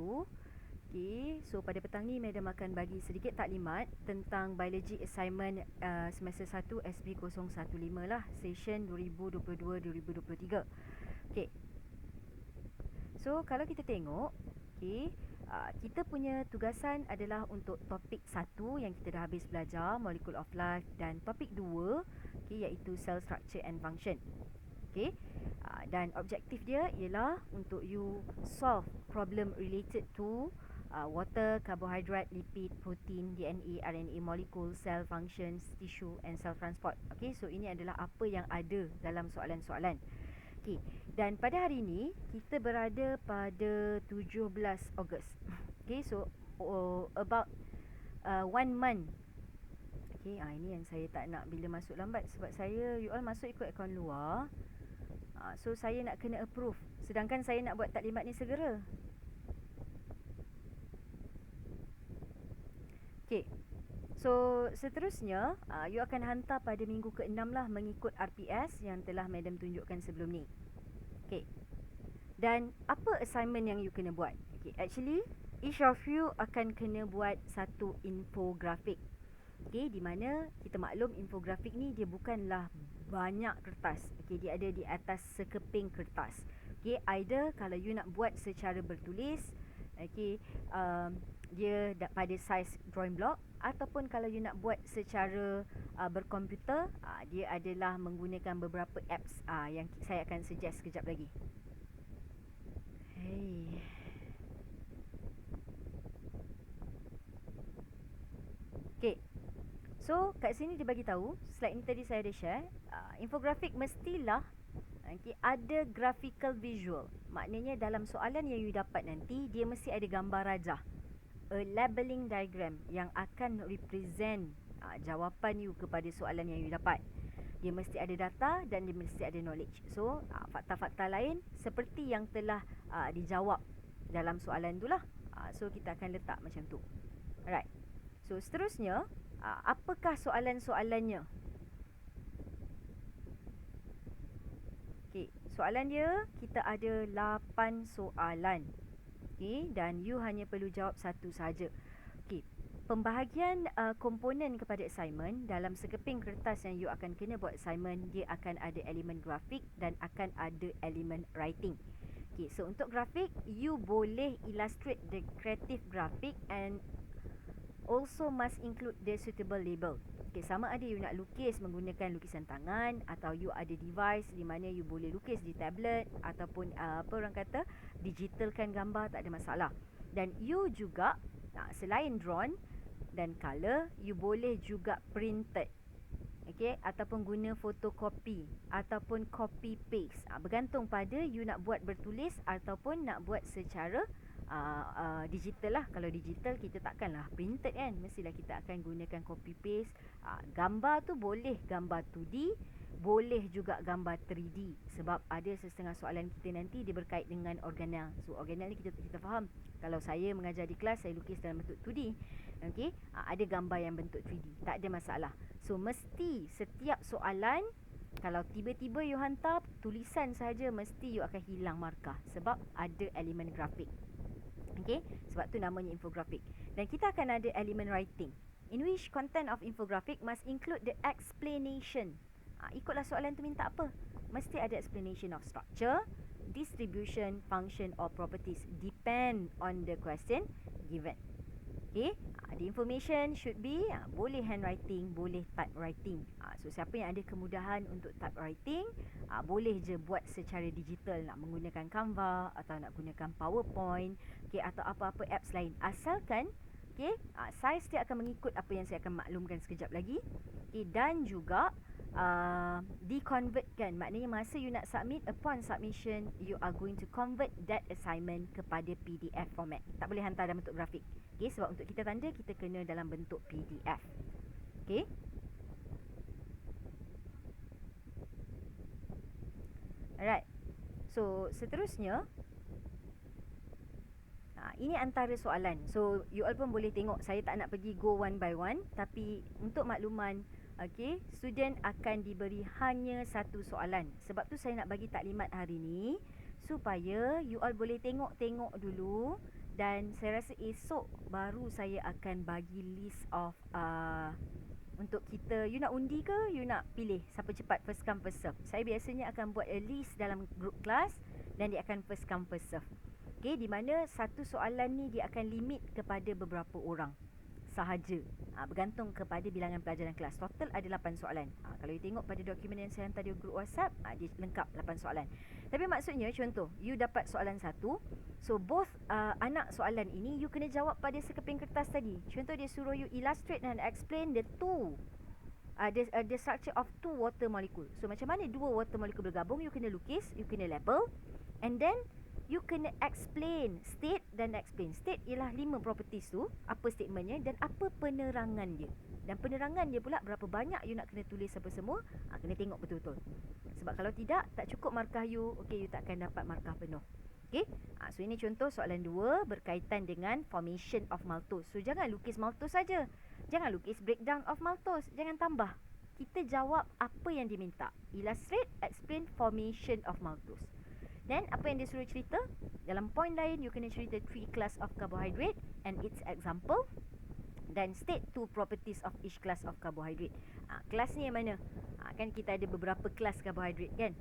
1. Okay, so pada petang ni Madam akan bagi sedikit taklimat tentang biology assignment semester 1 SB015 lah, session 2022-2023. Okay, so kalau kita tengok, okay, kita punya tugasan adalah untuk topik 1 yang kita dah habis belajar, Molecule of Life, dan topik 2, okay, iaitu Cell Structure and Function. Okay, dan objektif dia ialah untuk you solve problem related to water, carbohydrate, lipid, protein, DNA, RNA, molecule, cell functions, tissue and cell transport. Okay, so ini adalah apa yang ada dalam soalan-soalan. Okay, dan pada hari ini kita berada pada 17 Ogos. Okay, so about 1 month. Okay, ini yang saya tak nak bila masuk lambat, sebab saya you all masuk ikut akaun luar. So saya nak kena approve, sedangkan saya nak buat taklimat ni segera. Okay, so seterusnya you akan hantar pada minggu ke-6 lah, mengikut RPS yang telah Madam tunjukkan sebelum ni. Okay, dan apa assignment yang you kena buat? Okay, actually each of you akan kena buat satu infografik. Okay, di mana kita maklum infografik ni dia bukanlah banyak kertas. Okay, dia ada di atas sekeping kertas. Okay, either kalau you nak buat secara bertulis, okay, dia pada saiz drawing block, ataupun kalau you nak buat secara berkomputer, dia adalah menggunakan beberapa apps yang saya akan suggest sekejap lagi. Hey. Okay, so kat sini dia bagi tahu, slide ni tadi saya ada share, infografik mestilah ada graphical visual. Maknanya dalam soalan yang you dapat nanti, dia mesti ada gambar rajah, a labeling diagram yang akan represent jawapan you kepada soalan yang you dapat. Dia mesti ada data dan dia mesti ada knowledge. So fakta-fakta lain seperti yang telah dijawab dalam soalan tu lah. So kita akan letak macam tu. Alright, so seterusnya, apakah soalan-soalannya? Okay, soalan dia, kita ada 8 soalan. Okay, dan you hanya perlu jawab satu saja. Okay, pembahagian komponen kepada assignment dalam sekeping kertas yang you akan kena buat assignment, dia akan ada elemen grafik dan akan ada elemen writing. Okay, so untuk grafik, you boleh illustrate the creative graphic and also must include the suitable label. Okay, sama ada you nak lukis menggunakan lukisan tangan, atau you ada device di mana you boleh lukis di tablet, ataupun apa orang kata, digitalkan gambar, tak ada masalah. Dan you juga selain drawn dan color, you boleh juga printed. Okay, ataupun guna fotokopi ataupun copy paste. Bergantung pada you nak buat bertulis ataupun nak buat secara digital lah. Kalau digital kita takkanlah printed kan, mestilah kita akan gunakan copy paste. Gambar tu boleh gambar 2D, boleh juga gambar 3D, sebab ada setengah soalan kita nanti dia berkait dengan organel. So organel ni kita faham. Kalau saya mengajar di kelas, saya lukis dalam bentuk 2D, okay, ada gambar yang bentuk 3D, tak ada masalah. So mesti setiap soalan, kalau tiba-tiba you hantar tulisan saja, mesti you akan hilang markah sebab ada elemen grafik. Okay, sebab tu namanya infografik. Dan kita akan ada elemen writing, in which content of infographic must include the explanation. Ikutlah soalan tu minta apa, mesti ada explanation of structure, distribution, function or properties, depend on the question given. Okay, the information should be boleh handwriting, boleh typewriting. So siapa yang ada kemudahan untuk typewriting, boleh je buat secara digital, nak menggunakan Canva atau nak gunakan PowerPoint, okay, atau apa-apa apps lain. Asalkan okay, saiz dia akan mengikut apa yang saya akan maklumkan sekejap lagi. Okay, dan juga di-convertkan, maknanya masa you nak submit, upon submission you are going to convert that assignment kepada PDF format. Tak boleh hantar dalam bentuk grafik. Okay, sebab untuk kita tanda, kita kena dalam bentuk PDF. Okay, alright, so seterusnya, ini antara soalan. So you all pun boleh tengok, saya tak nak pergi go one by one, tapi untuk makluman, okay, student akan diberi hanya satu soalan. Sebab tu saya nak bagi taklimat hari ni, supaya you all boleh tengok-tengok dulu Dan saya rasa esok baru saya akan bagi list of untuk kita, you nak undi ke, you nak pilih siapa cepat, first come first serve. Saya biasanya akan buat a list dalam group kelas dan dia akan first come first serve. Okay, di mana satu soalan ni dia akan limit kepada beberapa orang sahaja. Bergantung kepada bilangan pelajar dalam kelas. Total ada 8 soalan. Kalau you tengok pada dokumen yang saya hantar di grup WhatsApp, dia lengkap 8 soalan. Tapi maksudnya contoh, you dapat soalan satu. So both anak soalan ini you kena jawab pada sekeping kertas tadi. Contoh dia suruh you illustrate and explain the the structure of two water molecule. So macam mana dua water molecule bergabung, you kena lukis, you kena label, and then you kena explain, state dan explain. State ialah 5 properties tu, apa statementnya dan apa penerangan dia. Dan penerangan dia pula berapa banyak you nak kena tulis apa semua, kena tengok betul-betul. Sebab kalau tidak, tak cukup markah you, okay, you takkan dapat markah penuh. Okay, so ini contoh soalan 2 berkaitan dengan formation of maltose. So jangan lukis maltose saja. Jangan lukis breakdown of maltose, jangan tambah. Kita jawab apa yang diminta. Illustrate, explain formation of maltose. Then apa yang dia suruh cerita? Dalam point lain you kena cerita 3 class of carbohydrate and its example. Dan state 2 properties of each class of carbohydrate. Kelas ni yang mana? Kan kita ada beberapa kelas karbohidrat kan.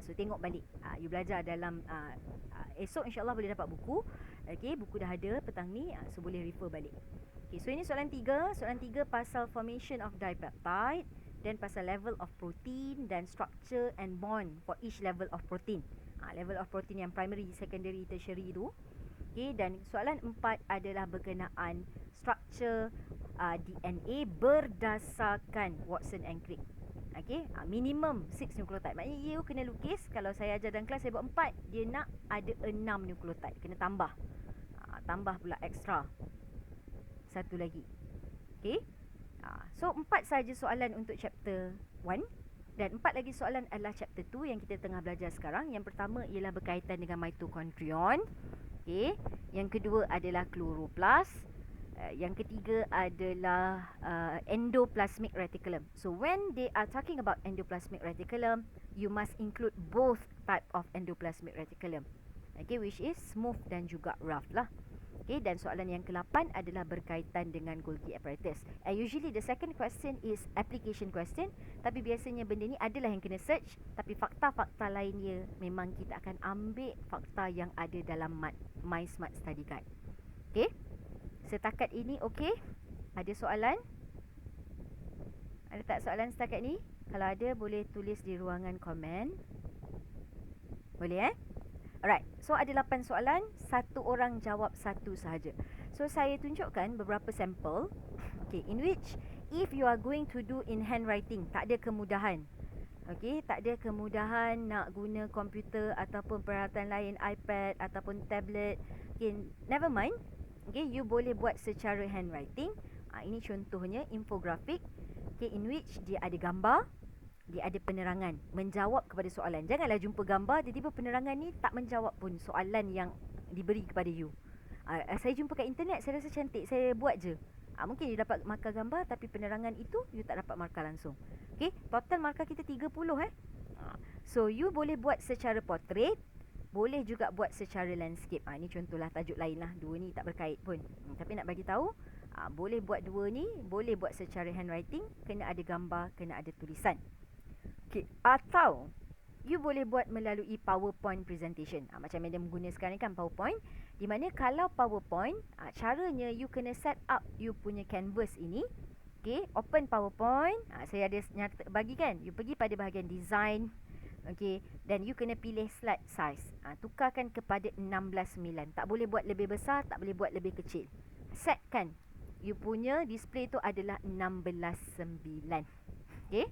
So tengok balik. You belajar dalam esok insyaAllah boleh dapat buku. Okay, buku dah ada petang ni. So boleh refer balik. Okay, so ini soalan 3. Soalan 3 pasal formation of dipeptide. Dan pasal level of protein dan structure and bond for each level of protein. Level of protein yang primary, secondary, tertiary tu. Okay, dan soalan 4 adalah berkenaan structure DNA berdasarkan Watson and Crick. Okay, minimum 6 nukleotide. Maknanya you kena lukis. Kalau saya ajar dalam kelas saya buat 4, dia nak ada 6 nukleotide. Kena tambah. Tambah pula extra satu lagi. Okay, so 4 saja soalan untuk chapter 1. Dan 4 lagi soalan adalah chapter 2 yang kita tengah belajar sekarang. Yang pertama ialah berkaitan dengan mitokondrion. Okay. Yang kedua adalah chloroplast. Yang ketiga adalah endoplasmic reticulum. So when they are talking about endoplasmic reticulum, you must include both type of endoplasmic reticulum. Okay, which is smooth dan juga rough lah. Okay, dan soalan yang ke-8 adalah berkaitan dengan Golgi apparatus. And usually the second question is application question. Tapi biasanya benda ni adalah yang kena search. Tapi fakta-fakta lainnya memang kita akan ambil fakta yang ada dalam My Smart Study Guide. Okay, setakat ini okay? Ada soalan? Ada tak soalan setakat ni? Kalau ada boleh tulis di ruangan komen. Boleh Alright, so ada 8 soalan, satu orang jawab satu sahaja. So saya tunjukkan beberapa sampel. Okay, in which if you are going to do in handwriting, tak ada kemudahan. Okay, tak ada kemudahan nak guna komputer ataupun peralatan lain, iPad ataupun tablet. Okay, never mind. Okay, you boleh buat secara handwriting. Ini contohnya infografik. Okay, in which dia ada gambar. Dia ada penerangan, menjawab kepada soalan. Janganlah jumpa gambar, tiba-tiba penerangan ni tak menjawab pun soalan yang diberi kepada you. Saya jumpa kat internet, saya rasa cantik, saya buat je. Mungkin you dapat markah gambar, tapi penerangan itu you tak dapat markah langsung. Okay, total markah kita 30 So you boleh buat secara portrait, boleh juga buat secara landscape. Ini contohlah tajuk lain lah, dua ni tak berkait pun. Tapi nak bagi tahu, boleh buat dua ni, boleh buat secara handwriting, kena ada gambar, kena ada tulisan. Okay, atau you boleh buat melalui PowerPoint presentation. Macam yang dia menggunakan sekarang ni kan PowerPoint. Di mana kalau PowerPoint, caranya you kena set up you punya canvas ini. Okay, open PowerPoint. Saya ada bagi kan. You pergi pada bahagian design. Okay, dan you kena pilih slide size. Tukarkan kepada 16:9. Tak boleh buat lebih besar, tak boleh buat lebih kecil. Setkan. You punya display tu adalah 16:9. Okay.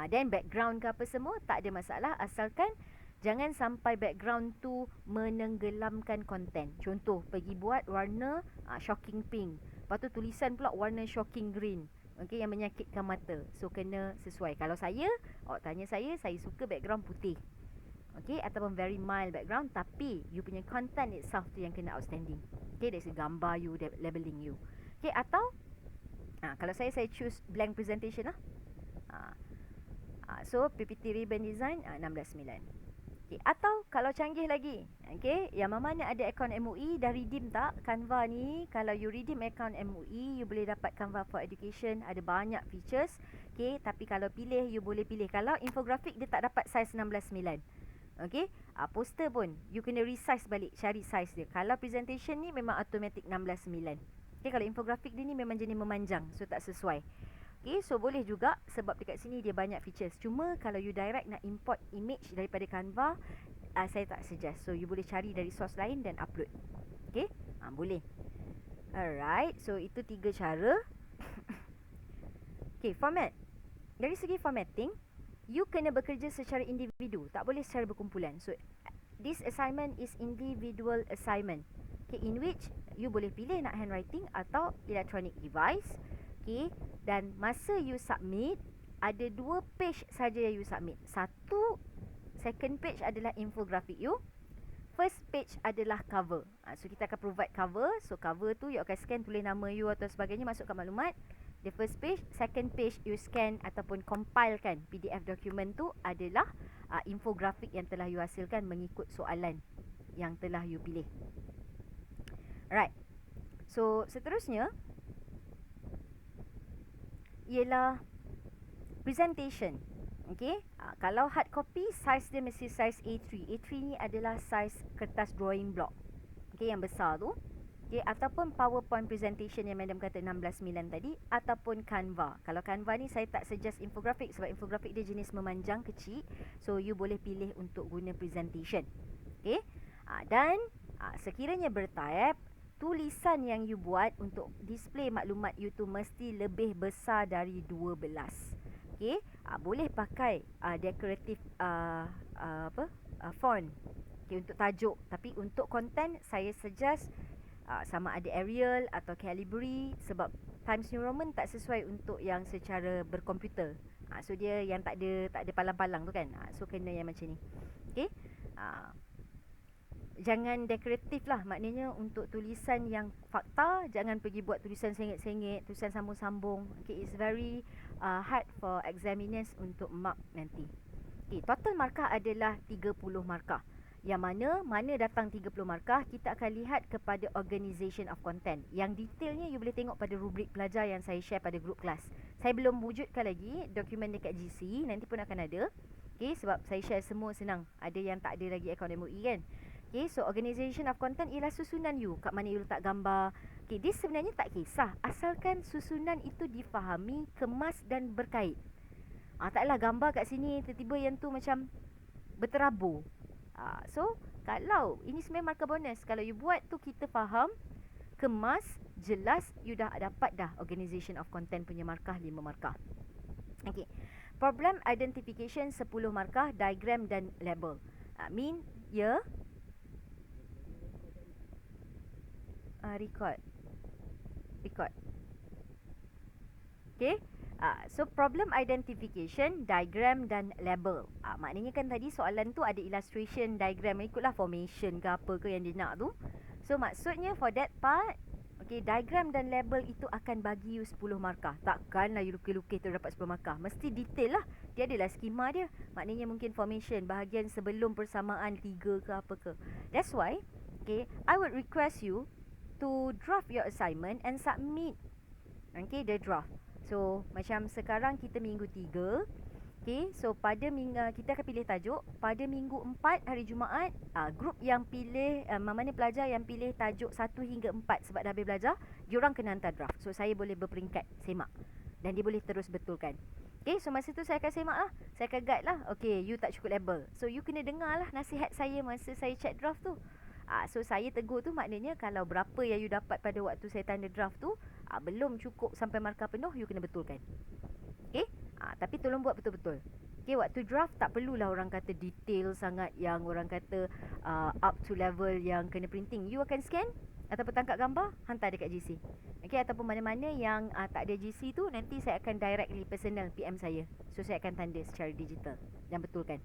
Dan background ke apa semua tak ada masalah, asalkan jangan sampai background tu menenggelamkan konten. Contoh, pergi buat warna shocking pink, lepas tu tulisan pula warna shocking green. Okay, yang menyakitkan mata. So kena sesuai. Kalau saya, tanya saya suka background putih. Okay, ataupun very mild background, tapi you punya content itself tu yang kena outstanding. Okay, dari segi gambar you, labeling you. Okay, atau kalau saya choose blank presentation lah. So PPT ribbon design 16:9. Okay, atau kalau canggih lagi, okay, yang mana ada akaun MOE dah redeem tak Canva ni? Kalau you redeem akaun MOE, you boleh dapat Canva for Education, ada banyak features. Okay, tapi kalau pilih, you boleh pilih. Kalau infografik dia tak dapat size 16:9. Okay, poster pun you kena resize balik, cari size dia. Kalau presentation ni memang automatic 16:9. Okay, kalau infografik dia ni memang jenis memanjang, so tak sesuai. Okay, so boleh juga sebab dekat sini dia banyak features. Cuma kalau you direct nak import image daripada Canva, saya tak suggest. So you boleh cari dari source lain dan upload. Okay, boleh. Alright, so itu 3 cara. Okay, format. Dari segi formatting, you kena bekerja secara individu, tak boleh secara berkumpulan. So this assignment is individual assignment. Okay, in which you boleh pilih nak handwriting atau electronic device. Okay, dan masa you submit, ada 2 page saja yang you submit. Satu, second page adalah infografik you. First page adalah cover. So kita akan provide cover. So cover tu you akan scan, tulis nama you atau sebagainya, masukkan maklumat. The first page, second page you scan ataupun compilekan PDF dokumen tu adalah infografik yang telah you hasilkan mengikut soalan yang telah you pilih. Alright. So seterusnya ialah presentation. Okay, kalau hard copy, size dia mesti size A3. A3 ni adalah size kertas drawing block, okay, yang besar tu. Okay, ataupun PowerPoint presentation yang madam kata 16:9 tadi, ataupun Canva. Kalau Canva ni saya tak suggest infografik sebab infografik dia jenis memanjang, kecil. So you boleh pilih untuk guna presentation. Okay, dan sekiranya bertype, tulisan yang you buat untuk display maklumat you tu mesti lebih besar dari 12. Okay, boleh pakai decorative font, okay, untuk tajuk. Tapi untuk content saya suggest sama ada Arial atau Calibri, sebab Times New Roman tak sesuai untuk yang secara berkomputer. So dia yang tak ada palang-palang tu kan. So kena yang macam ni. Okay, jangan dekoratif lah. Maknanya untuk tulisan yang fakta, jangan pergi buat tulisan sengit-sengit, tulisan sambung-sambung. Okay, it's very hard for examiners untuk mark nanti. Okay, total markah adalah 30 markah. Yang mana datang 30 markah, kita akan lihat kepada organisation of content. Yang detailnya you boleh tengok pada rubrik pelajar yang saya share pada grup kelas. Saya belum wujudkan lagi dokumen dekat GC, nanti pun akan ada. Okay, sebab saya share semua senang. Ada yang tak ada lagi akaun MOE kan. Okay, so organisation of content ialah susunan you. Kat mana you letak gambar. Okay, dia sebenarnya tak kisah. Asalkan susunan itu difahami, kemas dan berkait. Taklah gambar kat sini, tiba-tiba yang tu macam berterabur. So, kalau ini sebenarnya markah bonus. Kalau you buat tu kita faham, kemas, jelas, you dah dapat dah organisation of content punya markah 5 markah. Okay, problem identification 10 markah, diagram dan label. Min, ya. Record. Okay, so problem identification, diagram dan label. Maknanya kan tadi soalan tu ada illustration, diagram, ikutlah formation ke apa ke yang dia nak tu. So maksudnya for that part, okay, diagram dan label itu akan bagi you 10 markah. Takkanlah you lukis-lukis tu dapat 10 markah. Mesti detail lah. Dia adalah skema dia. Maknanya mungkin formation, bahagian sebelum persamaan 3 ke apa ke. That's why, okay, I would request you to draft your assignment and submit. Okay, the draft. So, macam sekarang kita minggu 3. Okay, so pada kita akan pilih tajuk. Pada minggu 4 hari Jumaat, grup yang pilih, mana pelajar yang pilih tajuk 1 hingga 4 sebab dah habis belajar, diorang kena hantar draft. So, saya boleh berperingkat semak. Dan dia boleh terus betulkan. Okay, so masa tu saya akan semak lah. Saya akan guide lah. Okay, you tak cukup label. So, you kena dengar lah nasihat saya masa saya check draft tu. So saya tegur tu maknanya kalau berapa yang you dapat pada waktu saya tanda draft tu belum cukup sampai markah penuh, you kena betulkan. Okay, tapi tolong buat betul-betul. Okay, waktu draft tak perlulah orang kata detail sangat, yang orang kata up to level yang kena printing. You akan scan ataupun tangkap gambar, hantar dekat GC. Okay, ataupun mana-mana yang tak ada GC tu, nanti saya akan directly personal PM saya. So saya akan tanda secara digital dan betulkan.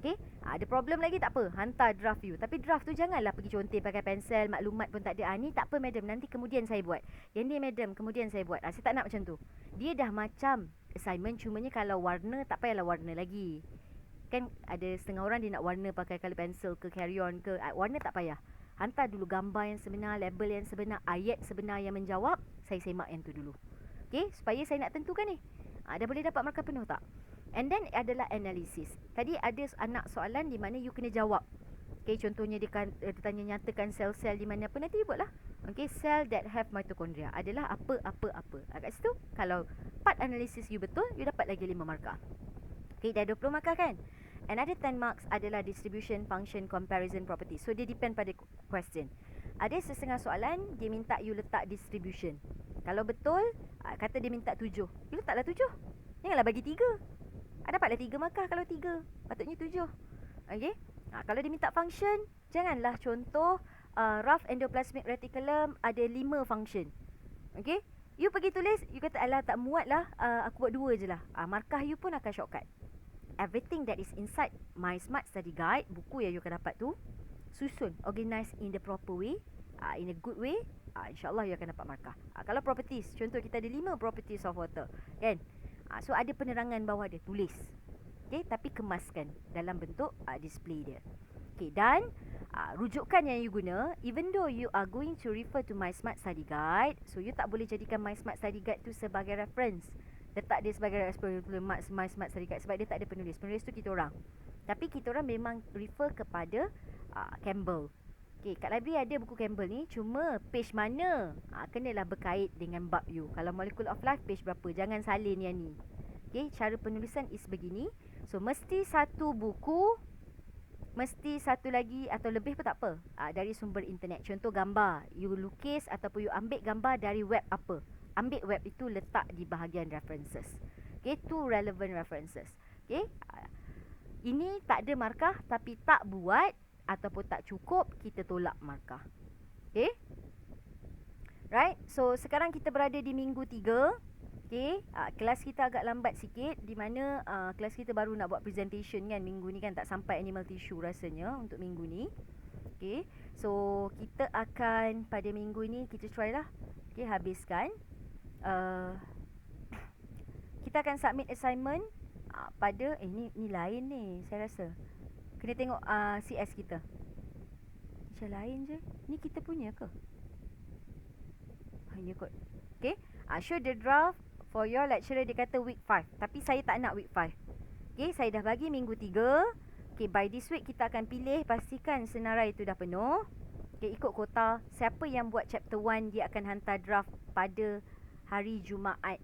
Okay, ada problem lagi tak apa, hantar draft you. Tapi draft tu janganlah pergi conteng pakai pensel, maklumat pun tak ada. Ni tak apa madam, nanti kemudian saya buat. Yang ni madam, kemudian saya buat. Saya tak nak macam tu. Dia dah macam assignment, cumanya kalau warna tak payahlah warna lagi. Kan ada setengah orang dia nak warna pakai colour pencil ke carry on ke. Warna tak payah. Hantar dulu gambar yang sebenar, label yang sebenar, ayat sebenar yang menjawab. Saya semak yang tu dulu. Okay, supaya saya nak tentukan ni. Dah boleh dapat markah penuh tak? And then adalah analisis. Tadi ada anak soalan di mana you kena jawab. Okay, contohnya dia tanya nyatakan sel-sel di mana apa, nanti you buatlah. Okay, cell that have mitochondria adalah apa. Kat situ, kalau part analisis you betul, you dapat lagi 5 markah. Okay, dah 20 markah kan? Another 10 marks adalah distribution, function, comparison, property. So, dia depend pada question. Ada setengah soalan, dia minta you letak distribution. Kalau betul, kata dia minta 7. You letaklah 7. Janganlah bagi 3. Dapatlah 3 markah kalau 3. Patutnya 7. Okay? Kalau dia minta function, janganlah contoh rough endoplasmic reticulum ada 5 function. Okay? You pergi tulis, you kata alah tak muat lah, aku buat 2 je lah. Markah you pun akan shortcut. Everything that is inside My Smart Study Guide, buku yang you akan dapat tu, susun, organize in the proper way, in a good way, insyaAllah you akan dapat markah. Kalau properties, contoh kita ada 5 properties of water, kan? So ada penerangan bawah dia, tulis. Okay, tapi kemaskan dalam bentuk display dia. Okay, dan rujukan yang you guna, even though you are going to refer to My Smart Study Guide, so you tak boleh jadikan My Smart Study Guide tu sebagai reference. Letak dia sebagai My Smart Study Guide sebab dia tak ada penulis. Penulis tu kita orang. Tapi kita orang memang refer kepada Campbell. Okay, kat library ada buku Campbell ni, cuma page mana kenalah berkait dengan bab you. Kalau Molecule of Life, page berapa. Jangan salin yang ni. Okay, cara penulisan is begini. So, mesti satu buku, mesti satu lagi atau lebih pun tak apa, dari sumber internet. Contoh gambar, you lukis ataupun you ambil gambar dari web apa. Ambil web itu, letak di bahagian references. Okay, two relevant references. Okay, ini tak ada markah, tapi tak buat ataupun tak cukup, kita tolak markah. Okay, right. So sekarang kita berada di minggu 3. Okay, kelas kita agak lambat sikit, di mana kelas kita baru nak buat presentation kan minggu ni kan, tak sampai animal tissue rasanya untuk minggu ni. Okay, so kita akan pada minggu ni kita try lah. Okay, habiskan. Kita akan submit assignment pada ni lain ni saya rasa. Kena tengok CS kita. Macam lain je. Ni kita punya ke? Ya kot. Okay, show the draft for your lecturer. Dia kata week 5, tapi saya tak nak week 5. Okay, saya dah bagi minggu 3. Okay, by this week kita akan pilih, pastikan senarai itu dah penuh. Okay, ikut kota. Siapa yang buat chapter 1, dia akan hantar draft pada hari Jumaat.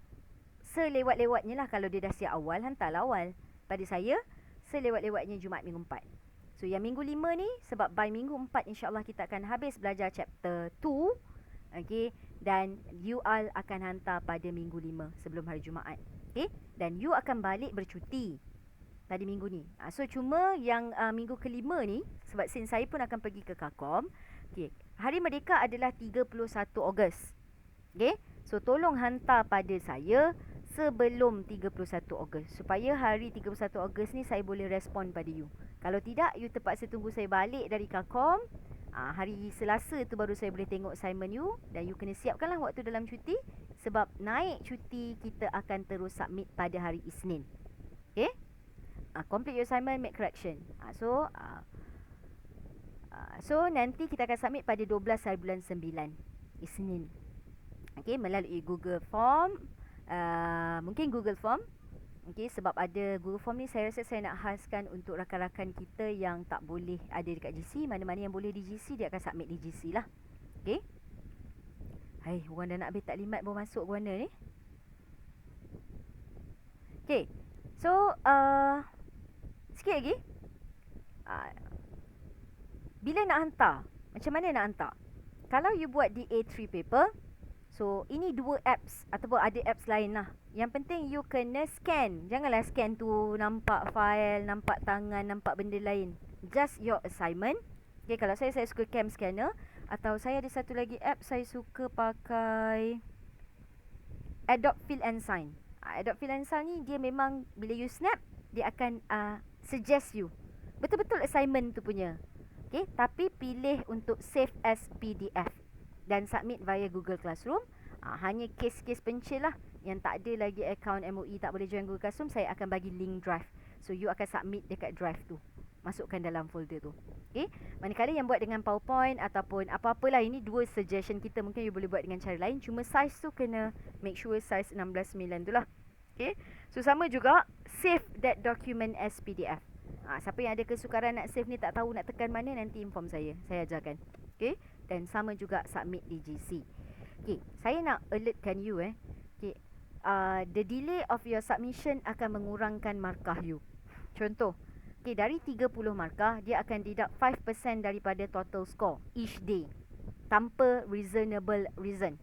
Selewat-lewatnya lah. Kalau dia dah siap awal, hantarlah awal. Pada saya, selewat-lewatnya Jumaat minggu 4. So yang minggu 5 ni, sebab by minggu 4 insyaAllah kita akan habis belajar chapter 2. Okay, dan you all akan hantar pada minggu 5 sebelum hari Jumaat. Okay, dan you akan balik bercuti pada minggu ni. So cuma yang minggu kelima ni, sebab since saya pun akan pergi ke Kakom. Okay, Hari Merdeka adalah 31 Ogos. Okay, so tolong hantar pada saya sebelum 31 Ogos, supaya hari 31 Ogos ni saya boleh respon pada you. Kalau tidak, you terpaksa tunggu saya balik dari Kakom. Hari Selasa tu baru saya boleh tengok assignment you. Dan you kena siapkanlah waktu dalam cuti, sebab naik cuti kita akan terus submit pada hari Isnin. Okay, complete your assignment, make correction. So nanti kita akan submit pada 12 hari bulan 9, Isnin. Okay, melalui Google Form. Mungkin Google Form. Okay, sebab ada Google Form ni, saya rasa saya nak khaskan untuk rakan-rakan kita yang tak boleh ada dekat GC. Mana-mana yang boleh di GC, dia akan submit di GC lah. Okay. Hai, orang dah nak habis taklimat baru masuk ke mana ni. Okay, so sikit lagi. Bila nak hantar, macam mana nak hantar? Kalau you buat di A3 paper, so ini 2 apps ataupun ada apps lain lah. Yang penting you kena scan. Janganlah scan tu nampak file, nampak tangan, nampak benda lain. Just your assignment. Okay, kalau saya suka Cam Scanner. Atau saya ada satu lagi app, saya suka pakai Adobe Fill and Sign. Adobe Fill and Sign ni dia memang bila you snap, dia akan suggest you betul-betul assignment tu punya. Okay, tapi pilih untuk save as PDF dan submit via Google Classroom. Hanya kes-kes pencil lah yang tak ada lagi akaun MOE, tak boleh join Google Classroom, saya akan bagi link drive. So you akan submit dekat drive tu, masukkan dalam folder tu. Okay, manakala yang buat dengan PowerPoint ataupun apa-apalah, ini dua suggestion kita, mungkin you boleh buat dengan cara lain, cuma size tu kena make sure size 16:9 tu lah. Okay, so sama juga save that document as PDF. Siapa yang ada kesukaran nak save ni, tak tahu nak tekan mana, nanti inform saya ajarkan. Okay, dan sama juga submit di GC. Okay, saya nak alertkan you okay, the delay of your submission akan mengurangkan markah you. Contoh, okay, dari 30 markah, dia akan deduct 5% daripada total score each day, tanpa reasonable reason.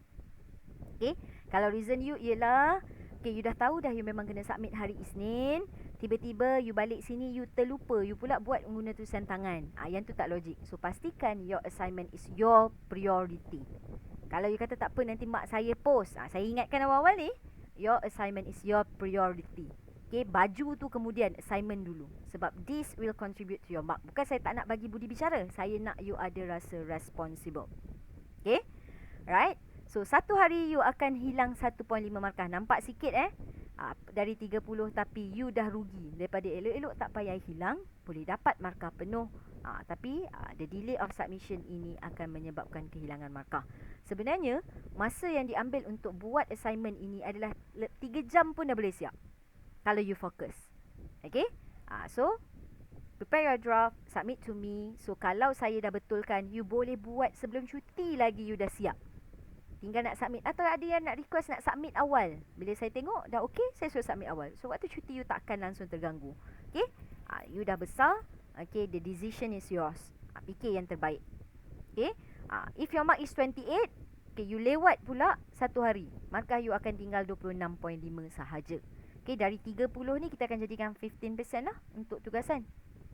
Okay, kalau reason you ialah, okay, you dah tahu dah you memang kena submit hari Isnin, tiba-tiba you balik sini, you terlupa, you pula buat guna tulisan tangan. Yang tu tak logik. So pastikan your assignment is your priority. Kalau you kata tak apa, nanti mak saya post, saya ingatkan awal-awal ni, your assignment is your priority. Okay, baju tu kemudian, assignment dulu. Sebab this will contribute to your mark. Bukan saya tak nak bagi budi bicara, saya nak you ada rasa responsible. Okay, right? So satu hari you akan hilang 1.5 markah. Nampak sikit dari 30, tapi you dah rugi. Daripada elok-elok tak payah hilang, boleh dapat markah penuh. Tapi the delay of submission ini akan menyebabkan kehilangan markah. Sebenarnya masa yang diambil untuk buat assignment ini adalah 3 jam pun dah boleh siap, kalau you fokus. Okay, so prepare your draft, submit to me. So kalau saya dah betulkan, you boleh buat sebelum cuti lagi, you dah siap. Tinggal nak submit. Atau ada yang nak request nak submit awal. Bila saya tengok dah okey, saya suruh submit awal. So waktu cuti you takkan langsung terganggu. Okay, you dah besar. Okay, the decision is yours. Fikir yang terbaik. Okay, if your mark is 28, okay, you lewat pula satu hari, markah you akan tinggal 26.5 sahaja. Okay, dari 30 ni kita akan jadikan 15% lah untuk tugasan.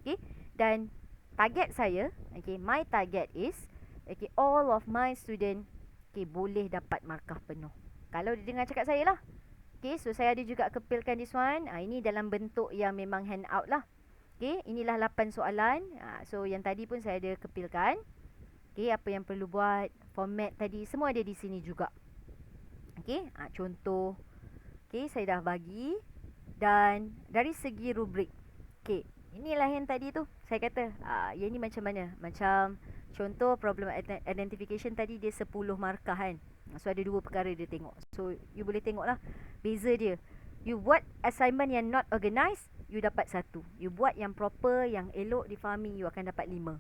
Okay, dan target saya, okay, my target is, okay, all of my student, okay, boleh dapat markah penuh. Kalau dia dengar cakap saya lah. Okay, so saya ada juga kepilkan this one. Ini dalam bentuk yang memang handout lah. Okay, inilah 8 soalan. So yang tadi pun saya ada kepilkan. Okay, apa yang perlu buat, format tadi, semua ada di sini juga. Okay, contoh. Okay, saya dah bagi. Dan dari segi rubrik, okay, inilah yang tadi tu saya kata, yang ni macam mana. Macam contoh problem identification tadi, dia 10 markah kan. So ada 2 perkara dia tengok. So you boleh tengok lah beza dia. You buat assignment yang not organised, you dapat 1. You buat yang proper, yang elok difahami, you akan dapat 5.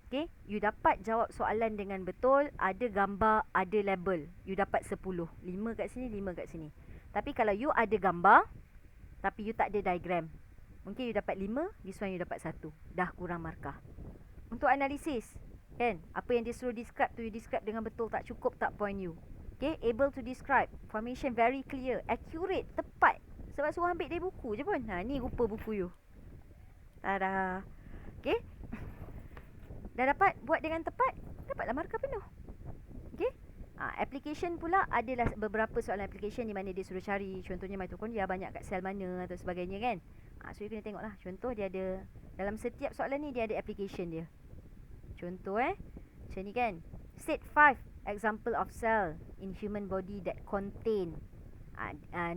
Okay, you dapat jawab soalan dengan betul, ada gambar, ada label, you dapat 10. 5 kat sini, 5 kat sini. Tapi kalau you ada gambar, tapi you tak ada diagram, mungkin you dapat 5, this one you dapat 1. Dah kurang markah. Untuk analisis, kan, apa yang dia suruh describe tu, you describe dengan betul, tak cukup, tak point you. Okay, able to describe, formation very clear, accurate, tepat. Sebab suruh ambil dari buku je pun. Ni rupa buku you. Tada. Okay, dah dapat buat dengan tepat, dapatlah markah penuh. Okay, application pula adalah beberapa soalan application di mana dia suruh cari, contohnya mitokondria banyak kat sel mana atau sebagainya kan. So you kena tengok lah. Contoh dia ada, dalam setiap soalan ni dia ada application dia. Contoh macam ni kan. State 5 example of cell in human body that contain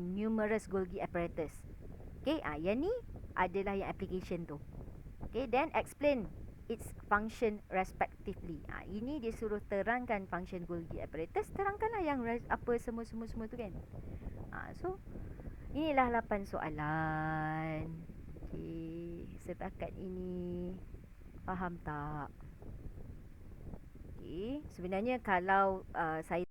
numerous Golgi apparatus. Okay, yang ni adalah yang application tu. Okay, then explain its function respectively. Ini dia suruh terangkan function Golgi apparatus, terangkanlah yang apa semua tu kan. So inilah 8 soalan. Okay, setakat ini faham tak? Okay, sebenarnya kalau saya